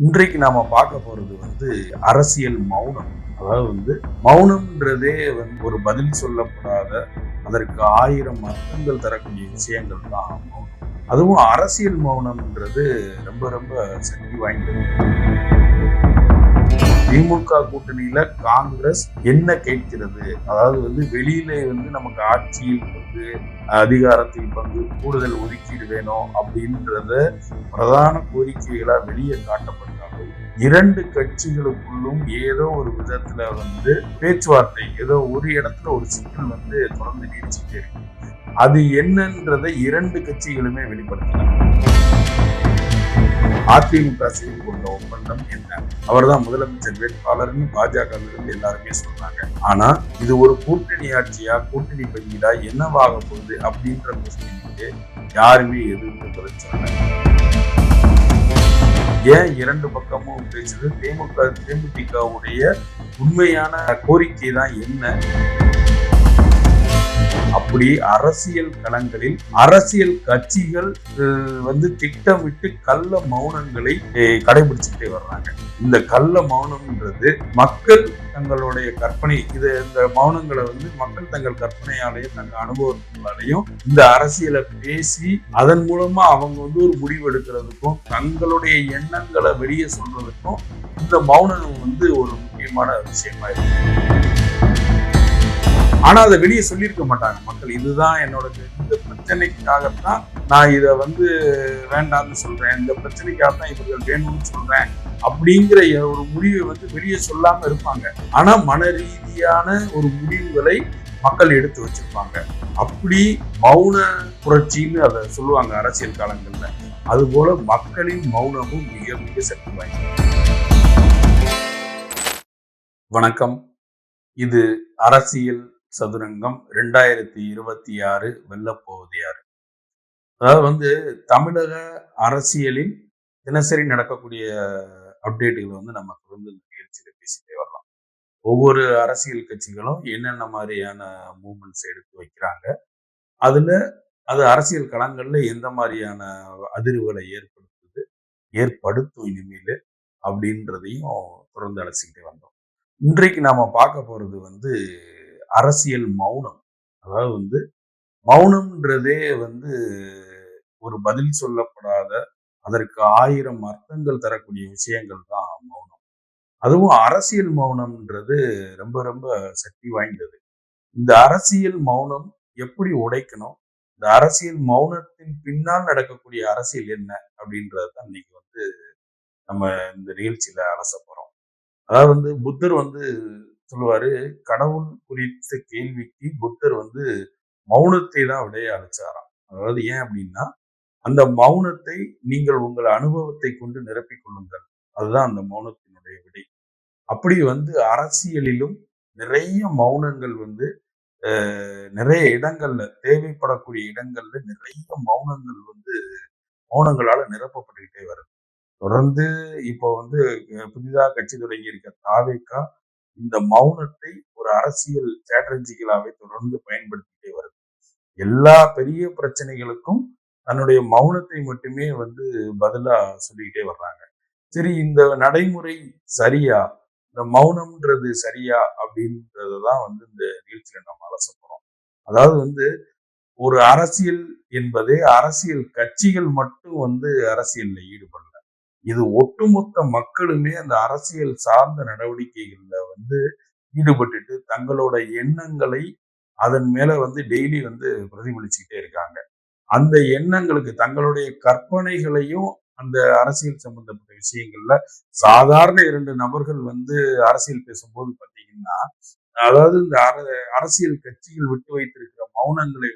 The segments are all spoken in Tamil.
இன்றைக்கு நாம பார்க்க போறது அரசியல் மௌனம். அதாவது மௌனம்ன்றதே ஒரு பதில் சொல்லப்படாத, அதற்கு 1000 அர்த்தங்கள் தரக்கூடிய விஷயங்கள் தான் மௌனம். அதுவும் அரசியல் மௌனம்ன்றது ரொம்ப ரொம்ப சக்தி வாய்ந்தது. திமுக கூட்டணியில காங்கிரஸ் என்ன கேட்கிறது? அதாவது வெளியில நமக்கு ஆட்சியில் அதிகாரத்தில் பங்கு, கூடுதல் ஒதுக்கீடு வேணும் அப்படின்றத பிரதான கோரிக்கைகளா வெளியே காட்டப்பட்டாலும், இரண்டு கட்சிகளுக்குள்ளும் ஏதோ ஒரு விதத்துல பேச்சுவார்த்தை, ஏதோ ஒரு இடத்துல ஒரு சிக்கல் தொடர்ந்து நீடிச்சுட்டே இருக்கு. அது என்னன்றதை இரண்டு கட்சிகளுமே வெளிப்படுத்தல. அதிமுக செய்து கொண்ட ஒப்பந்தம் என்ன? அவர்தான் முதலமைச்சர் வேட்பாளர்னு பாஜகவிலிருந்து எல்லாருமே சொல்றாங்க. ஆனா இது ஒரு கூட்டணி ஆட்சியா, கூட்டணி பங்கீடா, என்னவாக போகுது அப்படின்ற கொஸ்டினுக்கு யாருமே எதுவுமே பதில் சொல்லல. ஏன் இரண்டு பக்கமும் பேசுது? தேமுதிகவுடைய உண்மையான கோரிக்கை தான் என்ன? அப்படி அரசியல் களங்களில் அரசியல் கட்சிகள் திட்டமிட்டு கள்ள மௌனங்களை கடைபிடிச்சுட்டே வர்றாங்க. இந்த கள்ள மௌனம்ன்றது மக்கள் தங்களுடைய கற்பனை, இந்த மௌனங்களை மக்கள் தங்கள் கற்பனையாலேயும் தங்கள் அனுபவங்களாலையும் இந்த அரசியலை பேசி அதன் மூலமா அவங்க ஒரு முடிவு எடுக்கிறதுக்கும் தங்களுடைய எண்ணங்களை வெளியே சொல்றதுக்கும் இந்த மௌனம் ஒரு முக்கியமான விஷயமா இருக்கு. ஆனா அதை வெளியே சொல்லியிருக்க மாட்டாங்க மக்கள். இதுதான் என்னோட இந்த பிரச்சனைக்காகத்தான் நான் இதை வேண்டாம்னு சொல்றேன், இந்த பிரச்சனைக்காகத்தான் இவர்கள் வேணும்னு சொல்றேன் அப்படிங்கிற ஒரு முடிவை வெளியே சொல்லாம இருப்பாங்க. ஆனா மன ரீதியான ஒரு முடிவுகளை மக்கள் எடுத்து வச்சிருப்பாங்க. அப்படி மௌன புரட்சின்னு அதை சொல்லுவாங்க அரசியல் காலங்கள்ல. அது போல மக்களின் மௌனமும் மிக மிக சக்தி வாய்ந்தது. வணக்கம். இது அரசியல் சதுரங்கம் 2026 வெல்லப்போவது யாரு? அதாவது தமிழக அரசியலில் தினசரி நடக்கக்கூடிய அப்டேட்டுகள் நம்ம தொடர்ந்து இந்த நிகழ்ச்சியில பேசிட்டே வரலாம். ஒவ்வொரு அரசியல் கட்சிகளும் என்னென்ன மாதிரியான மூவ்மெண்ட்ஸ் எடுத்து வைக்கிறாங்க, அதுல அது அரசியல் களங்கள்ல எந்த மாதிரியான அதிர்வுகளை ஏற்படுத்தும் இனிமேல் அப்படின்றதையும் தொடர்ந்து அலசிக்கிட்டே வந்தோம். இன்றைக்கு நாம பார்க்க போறது அரசியல் மௌனம். அதாவது மௌனம்ன்றதே ஒரு பதில் சொல்லப்படாத, அதற்கு 1000 அர்த்தங்கள் தரக்கூடிய விஷயங்கள் தான் மௌனம். அதுவும் அரசியல் மௌனம்ன்றது ரொம்ப ரொம்ப சக்தி வாய்ந்தது. இந்த அரசியல் மௌனம் எப்படி உடைக்கணும்? இந்த அரசியல் மௌனத்தின் பின்னால் நடக்கக்கூடிய அரசியல் என்ன அப்படின்றதான் இன்னைக்கு நம்ம இந்த நிகழ்ச்சியில அலச போறோம். அதாவது புத்தர் சொல்லுவாரு, கடவுள் குறித்த கேள்விக்கு புத்தர் மௌனத்தை தான் விடையா அளிச்சாராம். அதாவது ஏன் அப்படின்னா, அந்த மௌனத்தை நீங்கள் உங்கள் அனுபவத்தை கொண்டு நிரப்பிக் கொள்ளுங்கள். அதுதான் அந்த மௌனத்தினுடைய விடை. அப்படி அரசியலிலும் நிறைய மௌனங்கள் நிறைய இடங்கள்ல, தேவைப்படக்கூடிய இடங்கள்ல நிறைய மௌனங்கள் மௌனங்களால நிரப்பப்பட்டுக்கிட்டே வருது. தொடர்ந்து இப்போ புதிதாக கட்சி தொடங்கி இருக்க தாவேகா இந்த மௌனத்தை ஒரு அரசியல் ஸ்ட்ராட்டஜிக்கலாவே தொடர்ந்து பயன்படுத்திட்டே வருது. எல்லா பெரிய பிரச்சனைகளுக்கும் தன்னுடைய மௌனத்தை மட்டுமே பதிலா சொல்லிக்கிட்டே வர்றாங்க. சரி, இந்த நடைமுறை சரியா? இந்த மௌனம்ன்றது சரியா? அப்படின்றதுதான் இந்த நிகழ்ச்சியில நம்ம அலச போறோம். அதாவது ஒரு அரசியல் என்பதே அரசியல் கட்சிகள் மட்டும் அரசியல்ல ஈடுபடல. இது ஒட்டுமொத்த மக்களுமே அந்த அரசியல் சார்ந்த நடவடிக்கைகள்ல ஈடுபட்டுட்டு தங்களோட எண்ணங்களை அதன் மேல டெய்லி பிரதிபலிச்சுக்கிட்டே இருக்காங்க. அந்த எண்ணங்களுக்கு தங்களுடைய கற்பனைகளையும் அந்த அரசியல் சம்பந்தப்பட்ட விஷயங்கள்ல சாதாரண 2 நபர்கள் அரசியல் பேசும்போது பாத்தீங்கன்னா, அதாவது இந்த அரசியல் கட்சிகள் விட்டு வைத்திருக்கிற மௌனங்களை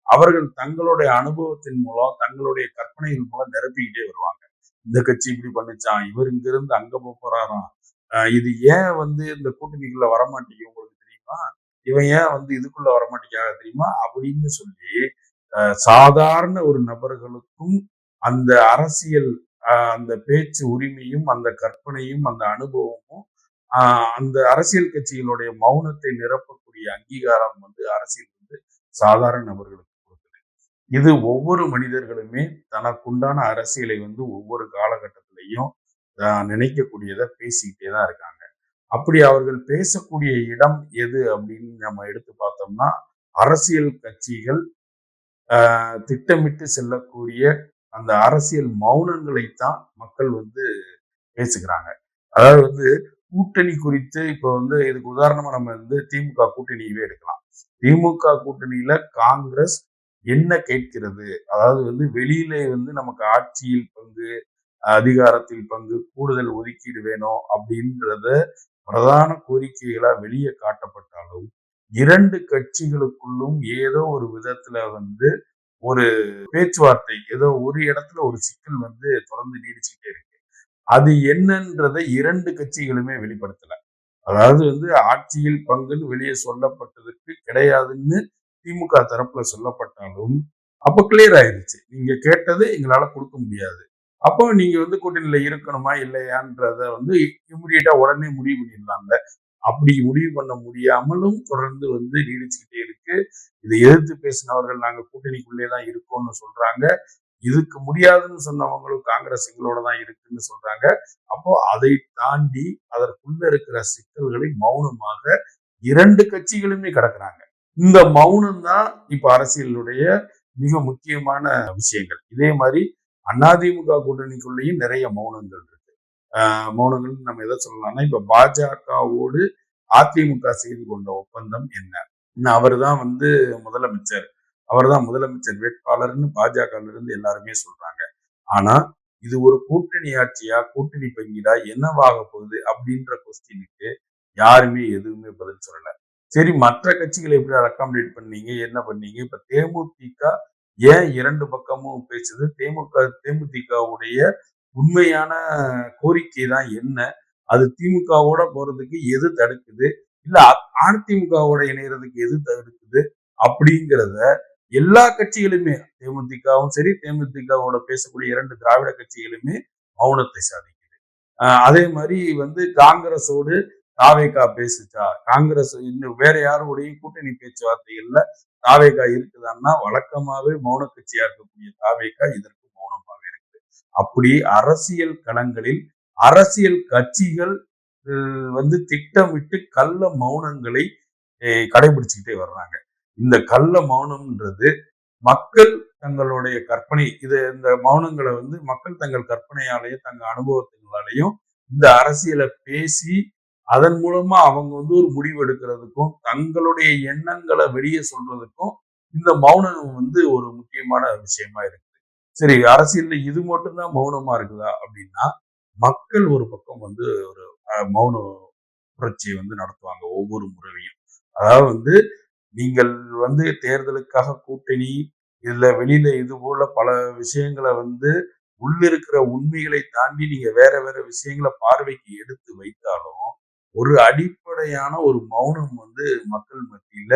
அவர்கள் தங்களுடைய அனுபவத்தின் மூலம், தங்களுடைய கற்பனைகள் மூலம் நிரப்பிக்கிட்டே வருவாங்க. இந்த கட்சி இப்படி பண்ணுச்சான், இவர் இங்க இருந்து அங்க போறாராம், இது ஏன் இந்த கூட்டணிக்குள்ள வரமாட்டேங்குது உங்களுக்கு தெரியுமா, இவன் ஏன் இதுக்குள்ள வரமாட்டேங்காக தெரியுமா அப்படின்னு சொல்லி சாதாரண ஒரு நபர்களுக்கும் அந்த அரசியல் அந்த பேச்சு உரிமையும், அந்த கற்பனையும், அந்த அனுபவமும், அந்த அரசியல் கட்சிகளுடைய மௌனத்தை நிரப்பக்கூடிய அங்கீகாரம் அரசியல் சாதாரண நபர்களுக்கு கொடுக்குது. இது ஒவ்வொரு மனிதர்களுமே தனக்குண்டான அரசியலை ஒவ்வொரு காலகட்டத்திலையும் நினைக்கக்கூடியதை பேசிக்கிட்டே தான் இருக்காங்க. அப்படி அவர்கள் பேசக்கூடிய இடம் எது அப்படின்னு நம்ம எடுத்து பார்த்தோம்னா, அரசியல் கட்சிகள் திட்டமிட்டு செல்லக்கூடிய அந்த அரசியல் மௌனங்களைத்தான் மக்கள் வந்து பேசுகிறாங்க. அதாவது வந்து கூட்டணி குறித்து இப்போ வந்து இதுக்கு உதாரணமா நம்ம வந்து திமுக கூட்டணியவே எடுக்கலாம். திமுக கூட்டணியில காங்கிரஸ் என்ன கேட்கிறது? அதாவது வந்து வெளியிலே வந்து நமக்கு ஆட்சியில் பங்கு, அதிகாரத்தில் பங்கு, கூடுதல் ஒதுக்கீடு வேணும் அப்படின்றத பிரதான கோரிக்கைகளா வெளியே காட்டப்பட்டாலும், 2 கட்சிகளுக்குள்ளும் ஏதோ ஒரு விதத்துல வந்து ஒரு பேச்சுவார்த்தை, ஏதோ ஒரு இடத்துல ஒரு சிக்கல் வந்து தொடர்ந்து நீடிச்சுக்கிட்டே இருக்கு. அது என்னன்றதை 2 கட்சிகளுமே வெளிப்படுத்தல. அதாவது வந்து ஆட்சியில் பங்குன்னு வெளியே சொல்லப்பட்டதற்கு கிடையாதுன்னு திமுக தரப்புல சொல்லப்பட்டாலும், அப்ப கிளியர் ஆயிருச்சு. நீங்க கேட்டது எங்களால குடுக்க முடியாது. அப்போ நீங்க வந்து கூட்டணியில இருக்கணுமா? இல்லையான்றத வந்து இம்மீடியட்டா உடனே முடிவு பண்ணிடலாம்ல. அப்படி முடிவு பண்ண முடியாமலும் தொடர்ந்து வந்து நீடிச்சுக்கிட்டே இருக்கு. இதை எதிர்த்து பேசினவர்கள் நாங்க கூட்டணிக்குள்ளே தான் இருக்கோம்னு சொல்றாங்க. இதுக்கு முடியாதுன்னு சொன்னவங்களும் காங்கிரஸ் எங்களோட தான் இருக்குன்னு சொல்றாங்க. அப்போ அதை தாண்டி அதற்குள்ள இருக்கிற சிக்கல்களை மௌனமாக 2 கட்சிகளுமே கடக்குறாங்க. இந்த மௌனம் தான் இப்ப அரசியலுடைய மிக முக்கியமான விஷயங்கள். இதே மாதிரி அதிமுக கூட்டணிக்குள்ளேயும் நிறைய மௌனங்கள் இருக்கு. மௌனங்கள் நம்ம எதை சொல்லலாம்னா, இப்ப பாஜகவோடு அதிமுக செய்து கொண்ட ஒப்பந்தம் என்ன? அவர் தான் வந்து முதலமைச்சர். அவர் தான் முதலமைச்சர் வேட்பாளர்னு பாஜகல இருந்து எல்லாருமே சொல்றாங்க. ஆனா, இது ஒரு கூட்டணி ஆட்சியா, கூட்டணி பங்கீடா, என்னவாக போகுது அப்படின்ற கொஸ்டினுக்கு யாருமே எதுவுமே பதில் சொல்லல. சரி, மற்ற கட்சிகளை எப்படி அகாமடேட் பண்ணீங்க? என்ன பண்ணீங்க? இப்ப தேமுதிக ஏன் 2 பக்கமும் பேசுது? தேமுதிகவுடைய உண்மையான கோரிக்கை தான் என்ன? அது திமுகவோட போறதுக்கு எது தடுக்குது? இல்ல அதிமுகவோட இணையறதுக்கு எது தடுக்குது? அப்படிங்கிறத எல்லா கட்சிகளுமே, தேமுதிகவும் சரி, தேமுதிகவோட பேசக்கூடிய 2 திராவிட கட்சிகளுமே மௌனத்தை சாதிக்குது. அதே மாதிரி வந்து காங்கிரஸோடு தாவேகா பேசுச்சா? காங்கிரஸ் இன்னும் வேற யாரோடையும் கூட்டணி பேச்சுவார்த்தைகள்ல தாவேகா இருக்குதான்னா, வழக்கமாவே மௌன கட்சியா இருக்கக்கூடிய தாவேகா இதற்கு மௌனமாவே இருக்கு. அப்படி அரசியல் களங்களில் அரசியல் கட்சிகள் வந்து திட்டமிட்டு கள்ள மௌனங்களை கடைபிடிச்சுக்கிட்டே வர்றாங்க. இந்த கள்ள மௌனம்ன்றது மக்கள் தங்களுடைய கற்பனை, இந்த மௌனங்களை வந்து மக்கள் தங்கள் கற்பனையாலேயும் தங்கள் அனுபவத்தினாலையும் இந்த அரசியலை பேசி அதன் மூலமா அவங்க வந்து ஒரு முடிவு எடுக்கிறதுக்கும் தங்களுடைய எண்ணங்களை வெளியே சொல்றதுக்கும் இந்த மௌனம் வந்து ஒரு முக்கியமான விஷயமா இருக்கு. சரி, அரசியல்ல இது மட்டும்தான் மௌனமா இருக்குதா அப்படின்னா, மக்கள் ஒரு பக்கம் வந்து ஒரு மௌன புரட்சியை வந்து நடத்துவாங்க ஒவ்வொரு முறையும். அதாவது வந்து நீங்கள் வந்து தேர்தலுக்காக கூட்டணி, இல்ல வெளியில இது போல பல விஷயங்களை வந்து உள்ளிருக்கிற உண்மைகளை தாண்டி நீங்க வேற வேற விஷயங்களை பார்வைக்கு எடுத்து வைத்தாலும், ஒரு அடிப்படையான ஒரு மௌனம் வந்து மக்கள் மத்தியில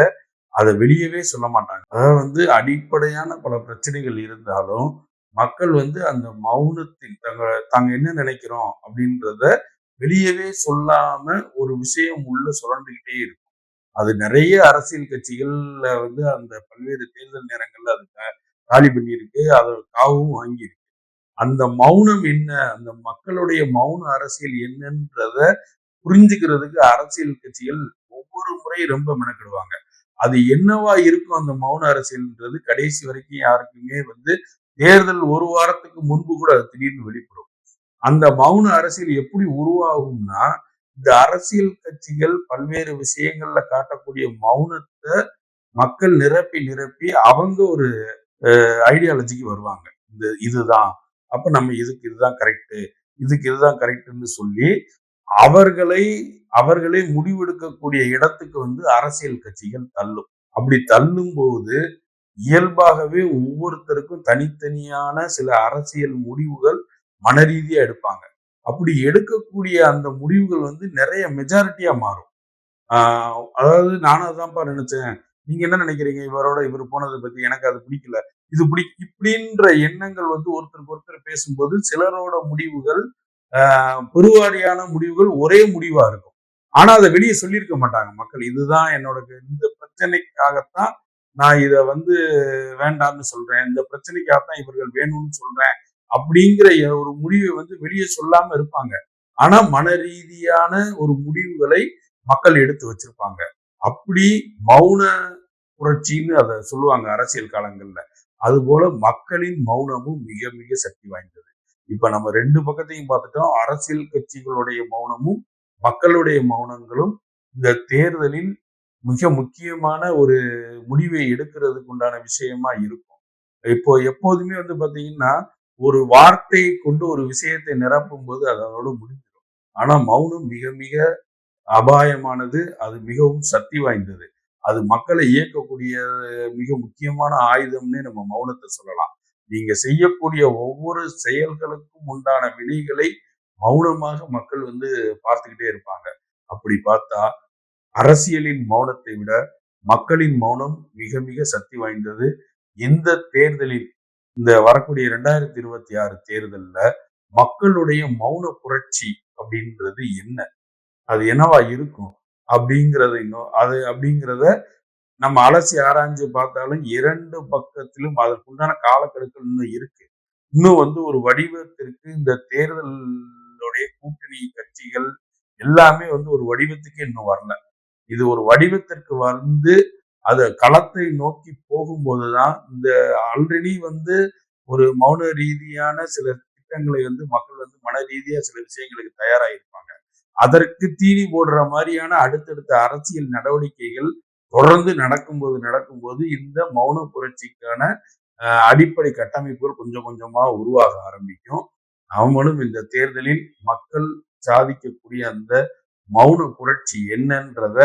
அதை வெளியவே சொல்ல மாட்டாங்க. அதாவது வந்து அடிப்படையான பல பிரச்சனைகள் இருந்தாலும், மக்கள் வந்து அந்த மௌனத்தில் தாங்க என்ன நினைக்கிறோம் அப்படின்றத வெளியவே சொல்லாம ஒரு விஷயம் உள்ள சுரண்டுகிட்டே இருக்கும். அது நிறைய அரசியல் கட்சிகள்ல வந்து அந்த பல்வேறு தேர்தல் நேரங்கள்ல அது காலி பண்ணியிருக்கு. அதை காவும் வாங்கியிருக்கு. அந்த மௌனம் என்ன? அந்த மக்களுடைய மௌன அரசியல் என்னன்றத புரிஞ்சுக்கிறதுக்கு அரசியல் கட்சிகள் ஒவ்வொரு முறையும் ரொம்ப மெனக்கிடுவாங்க. அது என்னவா இருக்கும் அந்த மௌன அரசியல்ன்றது கடைசி வரைக்கும் யாருக்குமே வந்து தேர்தல் ஒரு வாரத்துக்கு முன்பு கூட அது திடீர்னு வெளிப்படும். அந்த மௌன அரசியல் எப்படி உருவாகும்னா, இந்த அரசியல் கட்சிகள் பல்வேறு விஷயங்கள்ல காட்டக்கூடிய மௌனத்தை மக்கள் நிரப்பி நிரப்பி அவங்க ஒரு ஐடியாலஜிக்கு வருவாங்க. இதுதான். அப்ப நம்ம இதுக்கு இதுதான் கரெக்ட். இதுக்கு இதுதான் கரெக்ட்ன்னு சொல்லி அவர்களை அவர்களே முடிவெடுக்கக்கூடிய இடத்துக்கு வந்து அரசியல் கட்சிகள் தள்ளும். அப்படி தள்ளும் போது இயல்பாகவே ஒவ்வொருத்தருக்கும் தனித்தனியான சில அரசியல் முடிவுகள் மனரீதியா எடுப்பாங்க. அப்படி எடுக்கக்கூடிய அந்த முடிவுகள் வந்து நிறைய மெஜாரிட்டியா மாறும். அதாவது நானும் அதான்ப்பா நினைச்சேன். நீங்க என்ன நினைக்கிறீங்க? இவர் போனதை பத்தி எனக்கு அது பிடிக்கல. இது இப்படின்ற எண்ணங்கள் வந்து ஒருத்தருக்கு ஒருத்தர் பேசும்போது சிலரோட முடிவுகள் பெருவாரியான முடிவுகள் ஒரே முடிவா இருக்கும். ஆனா அதை வெளியே சொல்லியிருக்க மாட்டாங்க மக்கள். இதுதான் என்னோட இந்த பிரச்சனைக்காகத்தான் நான் இதை வந்து வேண்டாம்னு சொல்றேன். இந்த பிரச்சனைக்காகத்தான் இவர்கள் வேணும்னு சொல்றேன் அப்படிங்கிற ஒரு முடிவை வந்து வெளியே சொல்லாம இருப்பாங்க. ஆனா மன ரீதியான ஒரு முடிவுகளை மக்கள் எடுத்து வச்சிருப்பாங்க. அப்படி மௌன புரட்சின்னு அத சொல்லுவாங்க அரசியல் காலங்கள்ல. அதுபோல மக்களின் மௌனமும் மிக மிக சக்தி வாய்ந்தது. இப்ப நம்ம 2 பக்கத்தையும் பார்த்துட்டோம். அரசியல் கட்சிகளுடைய மௌனமும், மக்களுடைய மௌனங்களும் இந்த தேர்தலில் மிக முக்கியமான ஒரு முடிவை எடுக்கிறதுக்கு உண்டான விஷயமா இருக்கும். இப்போ எப்போதுமே வந்து பார்த்தீங்கன்னா, ஒரு வார்த்தையை கொண்டு ஒரு விஷயத்தை நிரப்பும்போது அது அதோட முடிஞ்சிடும். ஆனா மௌனம் மிக மிக அபாயமானது. அது மிகவும் சக்தி வாய்ந்தது. அது மக்களை இயக்கக்கூடிய மிக முக்கியமான ஆயுதம்னே நம்ம மௌனத்த சொல்லலாம். நீங்க செய்யக்கூடிய ஒவ்வொரு செயல்களுக்கும் உண்டான வினைகளை மௌனமாக மக்கள் வந்து பார்த்துக்கிட்டே இருப்பாங்க. அப்படி பார்த்தா அரசியலின் மௌனத்தை விட மக்களின் மௌனம் மிக மிக சக்தி வாய்ந்தது. இந்த தேர்தலில் இந்த வரக்கூடிய 2026 தேர்தல்ல மக்களுடைய மௌன புரட்சி அப்படின்றது என்ன? அது என்னவா இருக்கும்? அப்படிங்கிறத அப்படிங்கிறத நம்ம அலசி ஆராய்ஞ்சு பார்த்தாலும் 2 பக்கத்திலும் அதற்குண்டான காலக்கெடுக்கள் இன்னும் இருக்கு. இன்னும் வந்து ஒரு வடிவத்திற்கு இந்த தேர்தலுடைய கூட்டணி கட்சிகள் எல்லாமே வந்து ஒரு வடிவத்துக்கே இன்னும் வரல. இது ஒரு வடிவத்திற்கு வந்து அத களத்தை நோக்கி போகும்போதுதான் இந்த ஆல்ரெடி வந்து ஒரு மௌன ரீதியான சில திட்டங்களை வந்து மக்கள் வந்து மன ரீதியா சில விஷயங்களுக்கு தயாராயிருப்பாங்க. அதற்கு தீனி போடுற மாதிரியான அடுத்தடுத்த அரசியல் நடவடிக்கைகள் தொடர்ந்து நடக்கும்போது இந்த மௌன புரட்சிக்கான அடிப்படை கட்டமைப்புகள் கொஞ்சம் கொஞ்சமா உருவாக ஆரம்பிக்கும். அவங்களும் இந்த தேர்தலில் மக்கள் சாதிக்கக்கூடிய அந்த மௌன புரட்சி என்னன்றத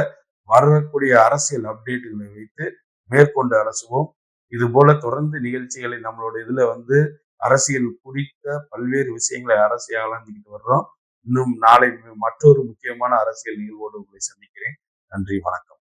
வரக்கூடிய அரசியல் அப்டேட்டுகளை வைத்து மேற்கொண்டு அலசுவோம். இது போல தொடர்ந்து நிகழ்ச்சிகளை நம்மளோட இதுல வந்து அரசியல் குறித்த பல்வேறு விஷயங்களை ஆராய்ஞ்சுக்கிட்டு வர்றோம். இன்னும் நாளை மற்றொரு முக்கியமான அரசியல் நிகழ்வோடு உங்களை சந்திக்கிறேன். நன்றி, வணக்கம்.